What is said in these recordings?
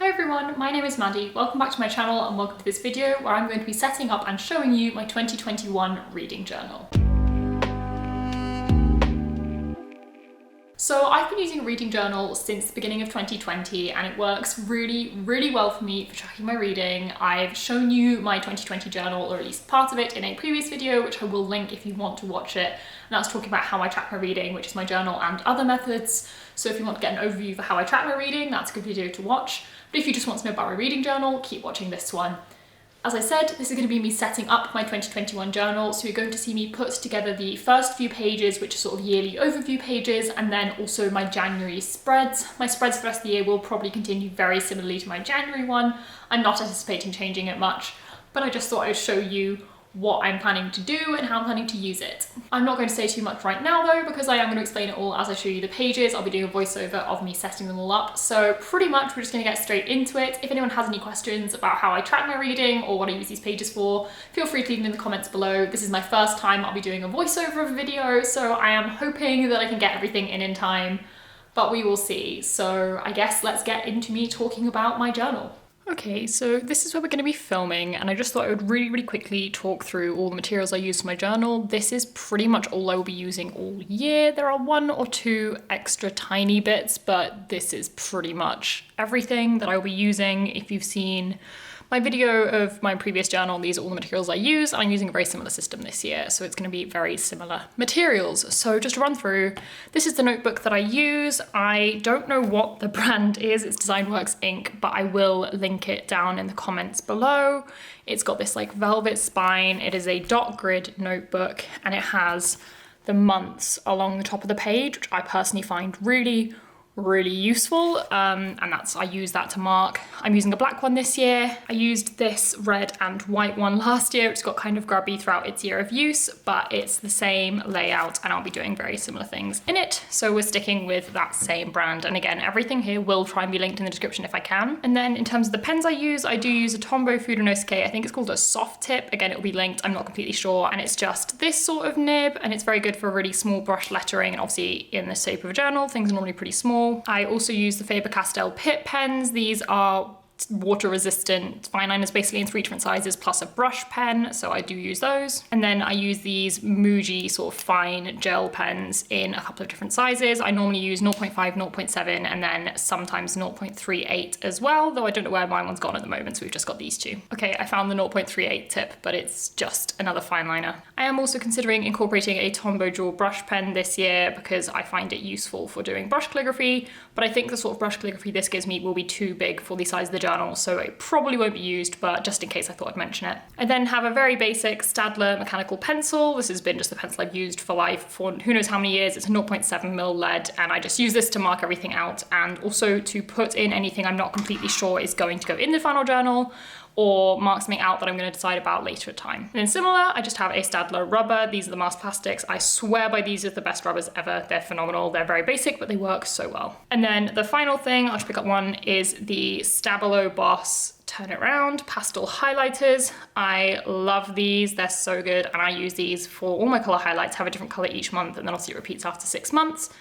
Hi everyone, my name is Maddie. Welcome back to my channel and welcome to this video where I'm going to be setting up and showing you my 2021 reading journal. So I've been using a reading journal since the beginning of 2020 and it works really well for me for tracking my reading. I've shown you my 2020 journal, or at least part of it, in a previous video, which I will link if you want to watch it. And that's talking about how I track my reading, which is my journal and other methods. So if you want to get an overview for how I track my reading, that's a good video to watch. But if you just want to know about my reading journal, keep watching this one. As I said, this is going to be me setting up my 2021 journal, so you're going to see me put together the first few pages, which are sort of yearly overview pages, and then also my January spreads. My spreads for the rest of the year will probably continue very similarly to my January one. I'm not anticipating changing it much, but I just thought I'd show you what I'm planning to do and how I'm planning to use it. I'm not going to say too much right now though, because I am going to explain it all as I show you the pages. I'll be doing a voiceover of me setting them all up. So pretty much we're just going to get straight into it. If anyone has any questions about how I track my reading or what I use these pages for, feel free to leave them in the comments below. This is my first time I'll be doing a voiceover of a video, so I am hoping that I can get everything in time, but we will see. So I guess let's get into me talking about my journal. Okay, so this is where we're going to be filming, and I just thought I would really quickly talk through all the materials I use for my journal. This is pretty much all I will be using all year. There are one or two extra tiny bits, but this is pretty much everything that I will be using. If you've seen my video of my previous journal, these are all the materials I use. I'm using a very similar system this year, so it's going to be very similar materials. So just to run through, this is the notebook that I use. I don't know what the brand is, it's Designworks ink, but I will link it down in the comments below. It's got this like velvet spine. It is a dot grid notebook and it has the months along the top of the page, which I personally find really useful, and I use that to mark. I'm using a black one this year. I used this red and white one last year. It's got kind of grubby throughout its year of use, but it's the same layout and I'll be doing very similar things in it. So we're sticking with that same brand. And again, everything here will try and be linked in the description if I can. And then in terms of the pens I use, I do use a Tombow Fudonosuke. I think it's called a soft tip. Again, it'll be linked, I'm not completely sure. And it's just this sort of nib, and it's very good for really small brush lettering. And obviously in the shape of a journal, things are normally pretty small. I also use the Faber-Castell Pitt pens. These are water resistant fine liners, basically in 3 different sizes, plus a brush pen, so I do use those. And then I use these Muji sort of fine gel pens in a couple of different sizes. I normally use 0.5, 0.7, and then sometimes 0.38 as well, though I don't know where my one's gone at the moment, so we've just got these two. Okay, I found the 0.38 tip, but it's just another fine liner. I am also considering incorporating a Tombow dual brush pen this year because I find it useful for doing brush calligraphy, but I think the sort of brush calligraphy this gives me will be too big for the size of the journal, so it probably won't be used, but just in case I thought I'd mention it. I then have a very basic Staedtler mechanical pencil. This has been just the pencil I've used for life for who knows how many years. It's a 0.7mm lead, and I just use this to mark everything out and also to put in anything I'm not completely sure is going to go in the final journal, or mark something out that I'm going to decide about later at time. And then similar, I just have a Staedtler rubber. These are the mass plastics. I swear by these are the best rubbers ever. They're phenomenal. They're very basic, but they work so well. And then the final thing, I'll just pick up one, is the Stabilo Boss Turn It Round pastel highlighters. I love these. They're so good. And I use these for all my color highlights, have a different color each month, and then obviously it repeats after 6 months.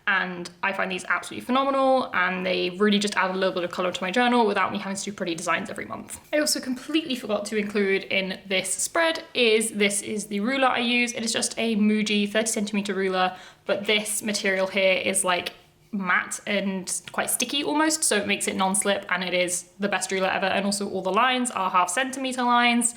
And I find these absolutely phenomenal, and they really just add a little bit of color to my journal without me having to do pretty designs every month. I also completely forgot to include in this spread this is the ruler I use. It is just a Muji 30cm ruler, but this material here is like matte and quite sticky almost, so it makes it non-slip, and it is the best ruler ever. And also all the lines are 0.5 centimeter lines.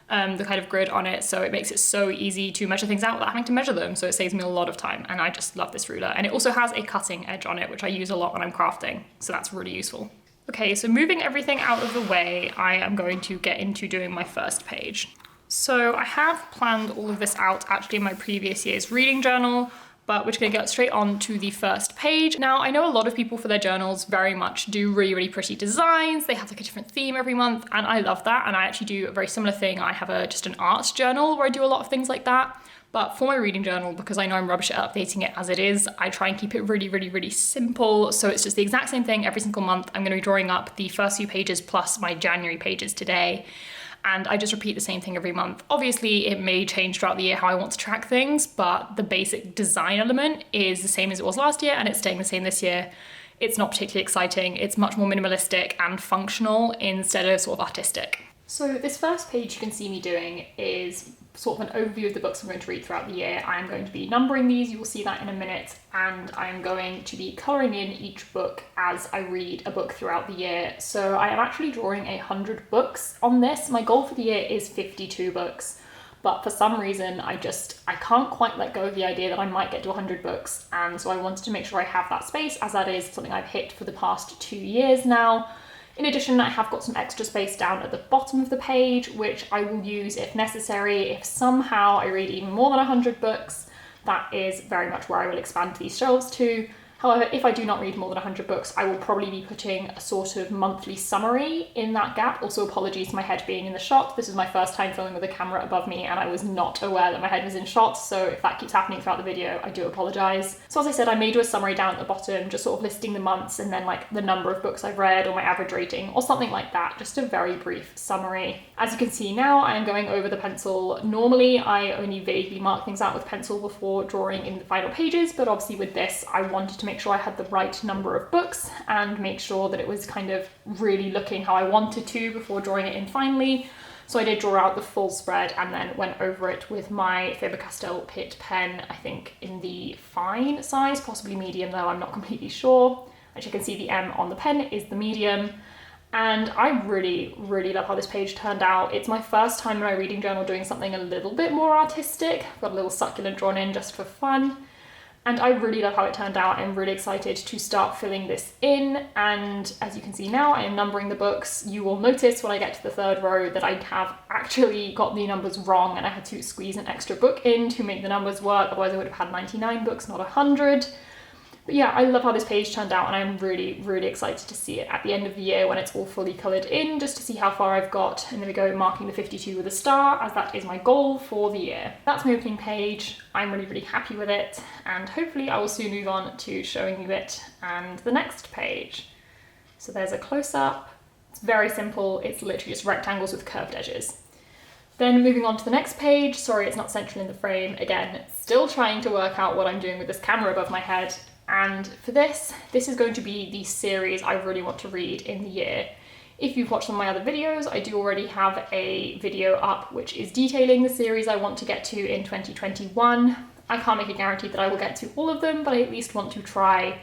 The kind of grid on it, so it makes it so easy to measure things out without having to measure them, so it saves me a lot of time, and I just love this ruler. And it also has a cutting edge on it, which I use a lot when I'm crafting, so that's really useful. Okay, so moving everything out of the way, I am going to get into doing my first page. So I have planned all of this out actually in my previous year's reading journal, but we're just gonna get straight on to the first page. Now, I know a lot of people for their journals very much do really pretty designs. They have like a different theme every month, and I love that. And I actually do a very similar thing. I have just an arts journal where I do a lot of things like that. But for my reading journal, because I know I'm rubbish at updating it as it is, I try and keep it really simple. So it's just the exact same thing every single month. I'm gonna be drawing up the first few pages plus my January pages today. and I just repeat the same thing every month. Obviously, it may change throughout the year how I want to track things, but the basic design element is the same as it was last year, and it's staying the same this year. it's not particularly exciting. It's much more minimalistic and functional instead of sort of artistic. So this first page you can see me doing is sort of an overview of the books I'm going to read throughout the year. I'm going to be numbering these, you will see that in a minute, and I'm going to be colouring in each book as I read a book throughout the year. So I am actually drawing 100 books on this. My goal for the year is 52 books, but for some reason I can't quite let go of the idea that I might get to 100 books, and so I wanted to make sure I have that space, as that is something I've hit for the past 2 years now. In addition, I have got some extra space down at the bottom of the page, which I will use if necessary. If somehow I read even more than 100 books, that is very much where I will expand these shelves to. However, if I do not read more than 100 books, I will probably be putting a sort of monthly summary in that gap. Also, apologies for my head being in the shot. This is my first time filming with a camera above me and I was not aware that my head was in shot, so if that keeps happening throughout the video, I do apologise. So as I said, I may do a summary down at the bottom, just sort of listing the months and then like the number of books I've read or my average rating or something like that, just a very brief summary. As you can see now, I am going over the pencil. Normally, I only vaguely mark things out with pencil before drawing in the final pages, but obviously with this, I wanted to make sure I had the right number of books and make sure that it was kind of really looking how I wanted to before drawing it in finally. So I did draw out the full spread and then went over it with my Faber-Castell Pitt pen, I think in the fine size, possibly medium though, I'm not completely sure. As you can see, the M on the pen is the medium. And I really, really love how this page turned out. It's my first time in my reading journal doing something a little bit more artistic. I've got a little succulent drawn in just for fun. And I really love how it turned out. I'm really excited to start filling this in. And as you can see now, I am numbering the books. You will notice when I get to the third row that I have actually got the numbers wrong and I had to squeeze an extra book in to make the numbers work. Otherwise I would have had 99 books, not 100. But yeah, I love how this page turned out and I'm really, really excited to see it at the end of the year when it's all fully coloured in, just to see how far I've got. And there we go, marking the 52 with a star, as that is my goal for the year. That's my opening page. I'm really, really happy with it, and hopefully I will soon move on to showing you it and the next page. So there's a close-up. It's very simple. It's literally just rectangles with curved edges. Then moving on to the next page, sorry it's not central in the frame, again, still trying to work out what I'm doing with this camera above my head. And for this is going to be the series I really want to read in the year. If you've watched some of my other videos, I do already have a video up which is detailing the series I want to get to in 2021. I can't make a guarantee that I will get to all of them, but I at least want to try.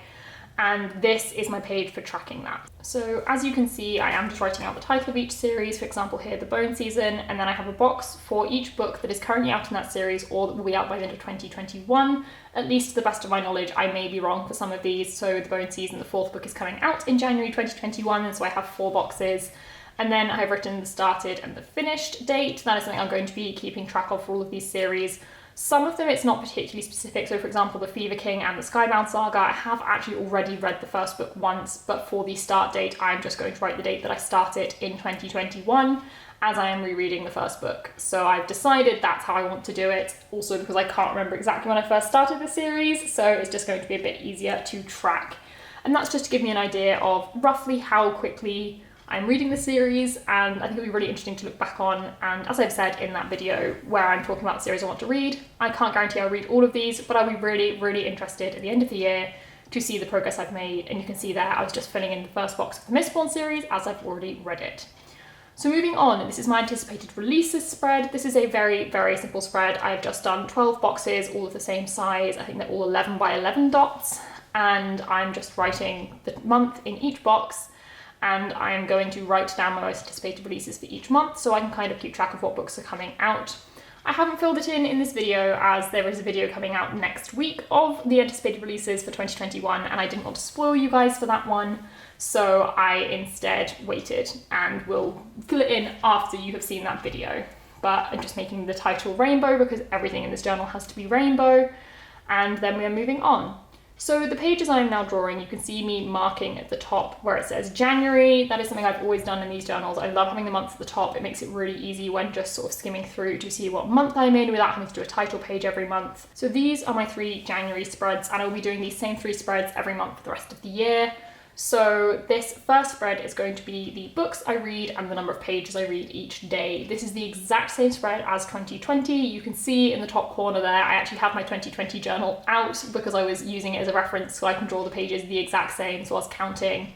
And this is my page for tracking that. So as you can see, I am just writing out the title of each series, for example here, The Bone Season, and then I have a box for each book that is currently out in that series or that will be out by the end of 2021, at least to the best of my knowledge. I may be wrong for some of these. So The Bone Season, the fourth book, is coming out in January 2021, and so I have 4 boxes. And then I've written the started and the finished date. That is something I'm going to be keeping track of for all of these series. Some of them it's not particularly specific, so for example the Fever King and the Skybound Saga, I have actually already read the first book once, but for the start date I'm just going to write the date that I start it in 2021, as I am rereading the first book. So I've decided that's how I want to do it, also because I can't remember exactly when I first started the series, so it's just going to be a bit easier to track. And that's just to give me an idea of roughly how quickly I'm reading the series, and I think it'll be really interesting to look back on. And as I've said in that video where I'm talking about the series I want to read, I can't guarantee I'll read all of these, but I'll be really, really interested at the end of the year to see the progress I've made. And you can see there I was just filling in the first box of the Mistborn series as I've already read it. So moving on, this is my anticipated releases spread. This is a very, very simple spread. I've just done 12 boxes, all of the same size. I think they're all 11 by 11 dots, and I'm just writing the month in each box. And I'm going to write down my most anticipated releases for each month so I can kind of keep track of what books are coming out. I haven't filled it in this video as there is a video coming out next week of the anticipated releases for 2021 and I didn't want to spoil you guys for that one, so I instead waited and will fill it in after you have seen that video. But I'm just making the title rainbow because everything in this journal has to be rainbow, and then we are moving on. So the pages I'm now drawing, you can see me marking at the top where it says January. That is something I've always done in these journals. I love having the months at the top. It makes it really easy when just sort of skimming through to see what month I'm in without having to do a title page every month. So these are my 3 January spreads, and I'll be doing these same 3 spreads every month for the rest of the year. So this first spread is going to be the books I read and the number of pages I read each day. This is the exact same spread as 2020. You can see in the top corner there, I actually have my 2020 journal out because I was using it as a reference so I can draw the pages the exact same. So I was counting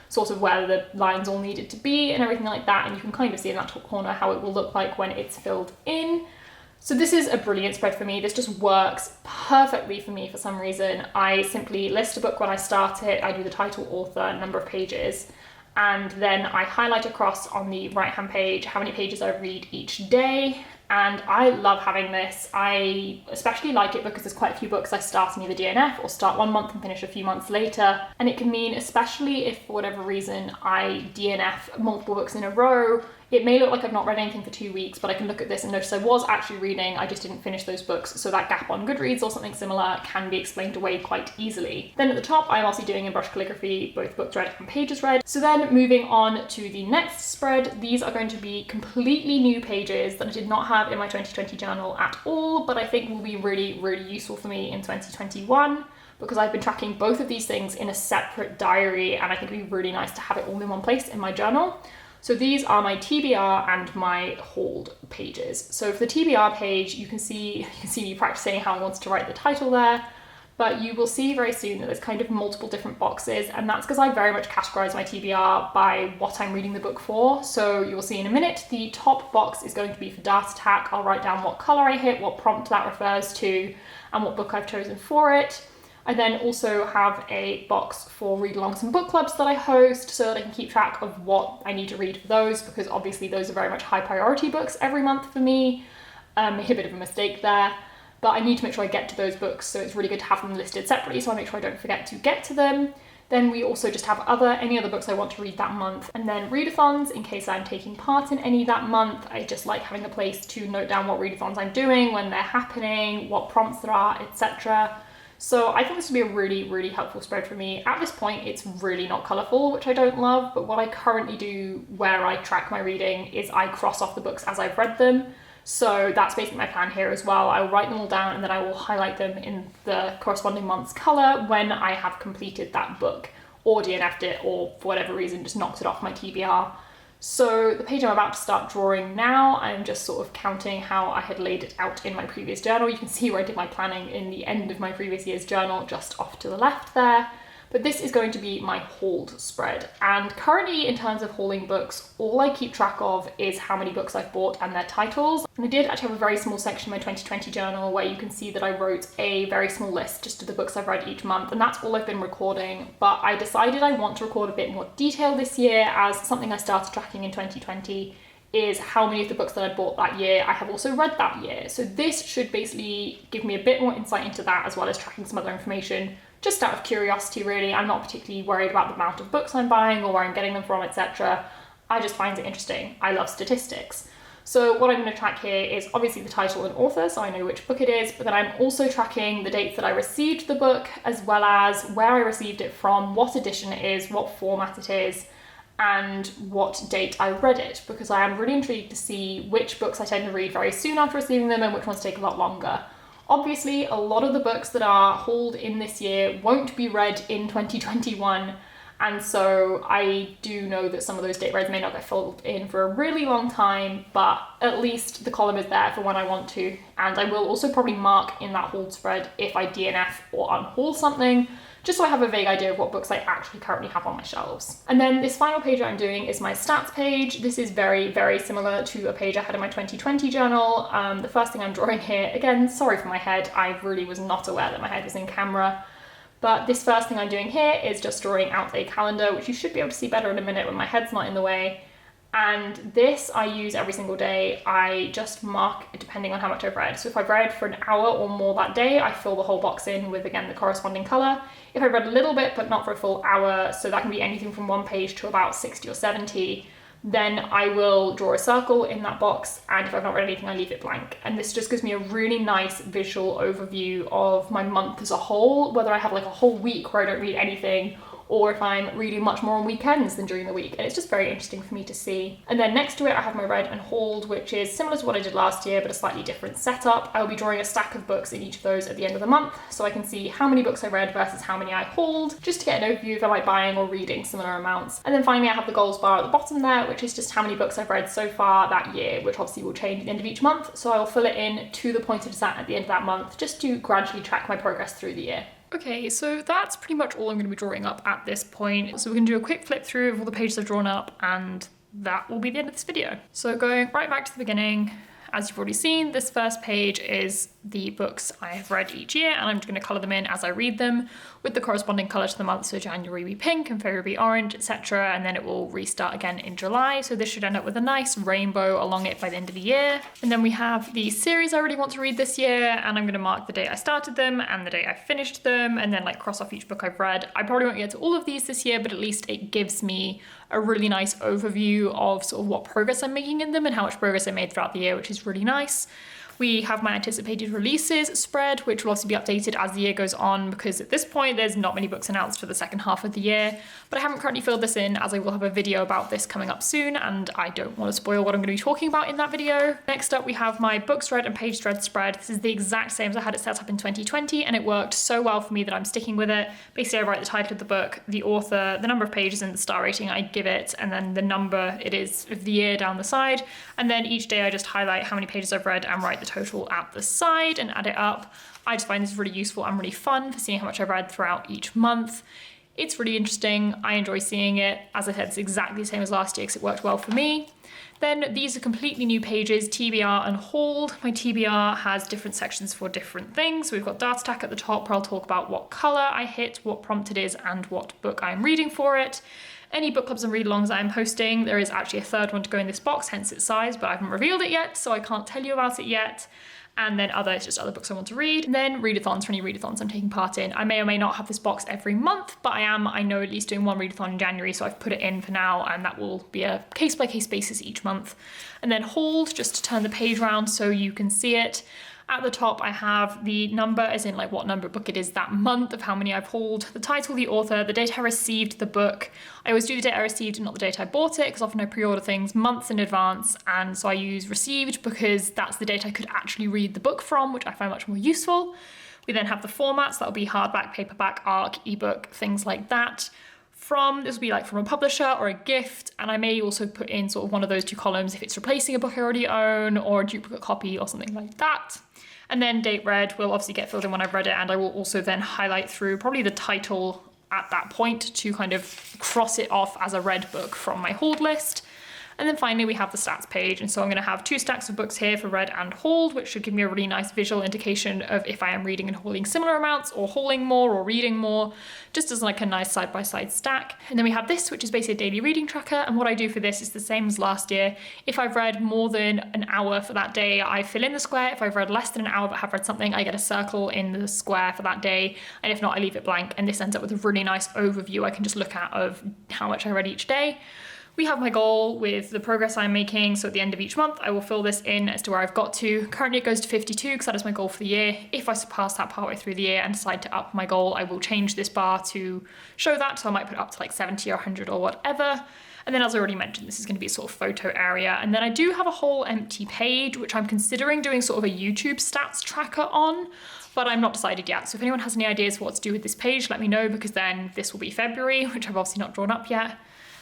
sort of where the lines all needed to be and everything like that. And you can kind of see in that top corner how it will look like when it's filled in. So this is a brilliant spread for me. This just works perfectly for me for some reason. I simply list a book when I start it, I do the title, author, number of pages, and then I highlight across on the right-hand page how many pages I read each day. And I love having this. I especially like it because there's quite a few books I start and either DNF or start one month and finish a few months later. And it can mean, especially if for whatever reason I DNF multiple books in a row, it may look like I've not read anything for 2 weeks, but I can look at this and notice I was actually reading, I just didn't finish those books. So that gap on Goodreads or something similar can be explained away quite easily. Then at the top, I'm also doing in brush calligraphy, both books read and pages read. So then moving on to the next spread, these are going to be completely new pages that I did not have in my 2020 journal at all, but I think will be really, really useful for me in 2021. Because I've been tracking both of these things in a separate diary, and I think it'd be really nice to have it all in one place in my journal. So these are my TBR and my hauled pages. So for the TBR page, you can see me practicing how I wanted to write the title there, but you will see very soon that there's kind of multiple different boxes, and that's because I very much categorize my TBR by what I'm reading the book for. So you'll see in a minute, the top box is going to be for dart attack. I'll write down what color I hit, what prompt that refers to, and what book I've chosen for it. I then also have a box for read-alongs and book clubs that I host so that I can keep track of what I need to read for those, because obviously those are very much high priority books every month for me. Made a bit of a mistake there, but I need to make sure I get to those books, so it's really good to have them listed separately so I make sure I don't forget to get to them. Then we also just have any other books I want to read that month, and then readathons in case I'm taking part in any that month. I just like having a place to note down what readathons I'm doing, when they're happening, what prompts there are, etc. So I think this would be a really, really helpful spread for me. At this point, it's really not colourful, which I don't love, but what I currently do where I track my reading is I cross off the books as I've read them. So that's basically my plan here as well. I will write them all down and then I will highlight them in the corresponding month's colour when I have completed that book, or DNF'd it, or for whatever reason just knocked it off my TBR. So the page I'm about to start drawing now, I'm just sort of counting how I had laid it out in my previous journal. You can see where I did my planning in the end of my previous year's journal, just off to the left there. But this is going to be my hauled spread. And currently, in terms of hauling books, all I keep track of is how many books I've bought and their titles. And I did actually have a very small section in my 2020 journal where you can see that I wrote a very small list just of the books I've read each month, and that's all I've been recording. But I decided I want to record a bit more detail this year, as something I started tracking in 2020 is how many of the books that I bought that year I have also read that year. So this should basically give me a bit more insight into that, as well as tracking some other information. Just out of curiosity, really. I'm not particularly worried about the amount of books I'm buying or where I'm getting them from, etc. I just find it interesting. I love statistics. So what I'm going to track here is obviously the title and author, so I know which book it is, but then I'm also tracking the dates that I received the book, as well as where I received it from, what edition it is, what format it is, and what date I read it, because I am really intrigued to see which books I tend to read very soon after receiving them and which ones take a lot longer. Obviously, a lot of the books that are hauled in this year won't be read in 2021, and so I do know that some of those date reads may not get filled in for a really long time, but at least the column is there for when I want to, and I will also probably mark in that hauled spread if I DNF or unhaul something, just so I have a vague idea of what books I actually currently have on my shelves. And then this final page I'm doing is my stats page. This is very, very similar to a page I had in my 2020 journal. The first thing I'm drawing here, again, sorry for my head, I really was not aware that my head was in camera. But this first thing I'm doing here is just drawing out a calendar, which you should be able to see better in a minute when my head's not in the way. And this I use every single day. I just mark depending on how much I've read. So if I've read for an hour or more that day, I fill the whole box in with, again, the corresponding colour. If I've read a little bit, but not for a full hour, so that can be anything from one page to about 60 or 70, then I will draw a circle in that box, and if I've not read anything, I leave it blank. And this just gives me a really nice visual overview of my month as a whole, whether I have like a whole week where I don't read anything, or if I'm reading much more on weekends than during the week. And it's just very interesting for me to see. And then next to it, I have my read and hauled, which is similar to what I did last year, but a slightly different setup. I will be drawing a stack of books in each of those at the end of the month, so I can see how many books I read versus how many I hauled, just to get an overview if I like buying or reading similar amounts. And then finally, I have the goals bar at the bottom there, which is just how many books I've read so far that year, which obviously will change at the end of each month. So I will fill it in to the point it is at the end of that month, just to gradually track my progress through the year. Okay, so that's pretty much all I'm going to be drawing up at this point. So we can do a quick flip through of all the pages I've drawn up, and that will be the end of this video. So going right back to the beginning, as you've already seen, this first page is the books I have read each year, and I'm just going to colour them in as I read them with the corresponding colour to the month. So January will be pink and February will be orange, etc. And then it will restart again in July. So this should end up with a nice rainbow along it by the end of the year. And then we have the series I really want to read this year, and I'm going to mark the date I started them and the date I finished them, and then like cross off each book I've read. I probably won't get to all of these this year, but at least it gives me a really nice overview of sort of what progress I'm making in them and how much progress I made throughout the year, which is really nice. We have my anticipated releases spread, which will also be updated as the year goes on, because at this point there's not many books announced for the second half of the year, but I haven't currently filled this in as I will have a video about this coming up soon, and I don't want to spoil what I'm going to be talking about in that video. Next up, we have my books read and page read spread. This is the exact same as I had it set up in 2020, and it worked so well for me that I'm sticking with it. Basically, I write the title of the book, the author, the number of pages, and the star rating I give it, and then the number it is of the year down the side. And then each day I just highlight how many pages I've read and write the total at the side and add it up. I just find this really useful and really fun for seeing how much I've read throughout each month. It's really interesting. I enjoy seeing it. As I said, it's exactly the same as last year because it worked well for me. Then these are completely new pages, TBR and hauled. My TBR has different sections for different things. So we've got data stack at the top where I'll talk about what colour I hit, what prompt it is, and what book I'm reading for it. Any book clubs and read-alongs I'm hosting, there is actually a third one to go in this box, hence its size, but I haven't revealed it yet, so I can't tell you about it yet. And then other, it's just other books I want to read. And then readathons for any readathons I'm taking part in. I may or may not have this box every month, but I know at least doing one readathon in January, so I've put it in for now, and that will be a case-by-case basis each month. And then hauled, just to turn the page around so you can see it. At the top, I have the number, as in like what number book it is that month, of how many I've hauled, the title, the author, the date I received the book. I always do the date I received and not the date I bought it, because often I pre-order things months in advance, and so I use received because that's the date I could actually read the book from, which I find much more useful. We then have the formats, that'll be hardback, paperback, ARC, ebook, things like that. This will be like from a publisher or a gift, and I may also put in sort of one of those two columns if it's replacing a book I already own or a duplicate copy or something like that. And then date read will obviously get filled in when I've read it, and I will also then highlight through probably the title at that point to kind of cross it off as a read book from my hauled list. And then finally we have the stats page, and so I'm going to have 2 stacks of books here for read and hauled, which should give me a really nice visual indication of if I am reading and hauling similar amounts, or hauling more or reading more, just as like a nice side-by-side stack. And then we have this, which is basically a daily reading tracker, and what I do for this is the same as last year. If I've read more than an hour for that day, I fill in the square. If I've read less than an hour but have read something, I get a circle in the square for that day, and if not, I leave it blank, and this ends up with a really nice overview I can just look at of how much I read each day. We have my goal with the progress I'm making, so at the end of each month I will fill this in as to where I've got to. Currently it goes to 52 because that is my goal for the year. If I surpass that partway through the year and decide to up my goal, I will change this bar to show that, so I might put it up to like 70 or 100 or whatever. And then as I already mentioned, this is going to be a sort of photo area. And then I do have a whole empty page, which I'm considering doing sort of a YouTube stats tracker on, but I'm not decided yet. So if anyone has any ideas for what to do with this page, let me know, because then this will be February, which I've obviously not drawn up yet.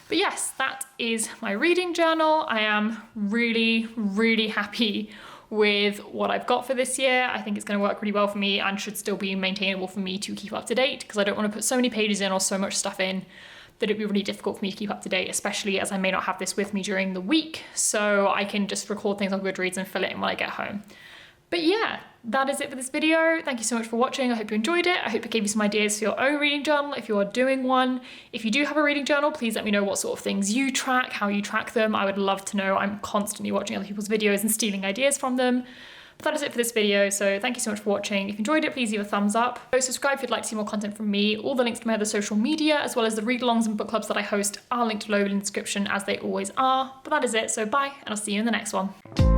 But yes, that is my reading journal. I am really, really happy with what I've got for this year. I think it's going to work really well for me and should still be maintainable for me to keep up to date, because I don't want to put so many pages in or so much stuff in that it'd be really difficult for me to keep up to date, especially as I may not have this with me during the week. So I can just record things on Goodreads and fill it in when I get home. But yeah, that is it for this video. Thank you so much for watching. I hope you enjoyed it. I hope it gave you some ideas for your own reading journal if you are doing one. If you do have a reading journal, please let me know what sort of things you track, how you track them. I would love to know. I'm constantly watching other people's videos and stealing ideas from them. But that is it for this video, so thank you so much for watching. If you enjoyed it, please leave a thumbs up. So subscribe if you'd like to see more content from me. All the links to my other social media, as well as the read-alongs and book clubs that I host, are linked below in the description, as they always are. But that is it, so bye, and I'll see you in the next one.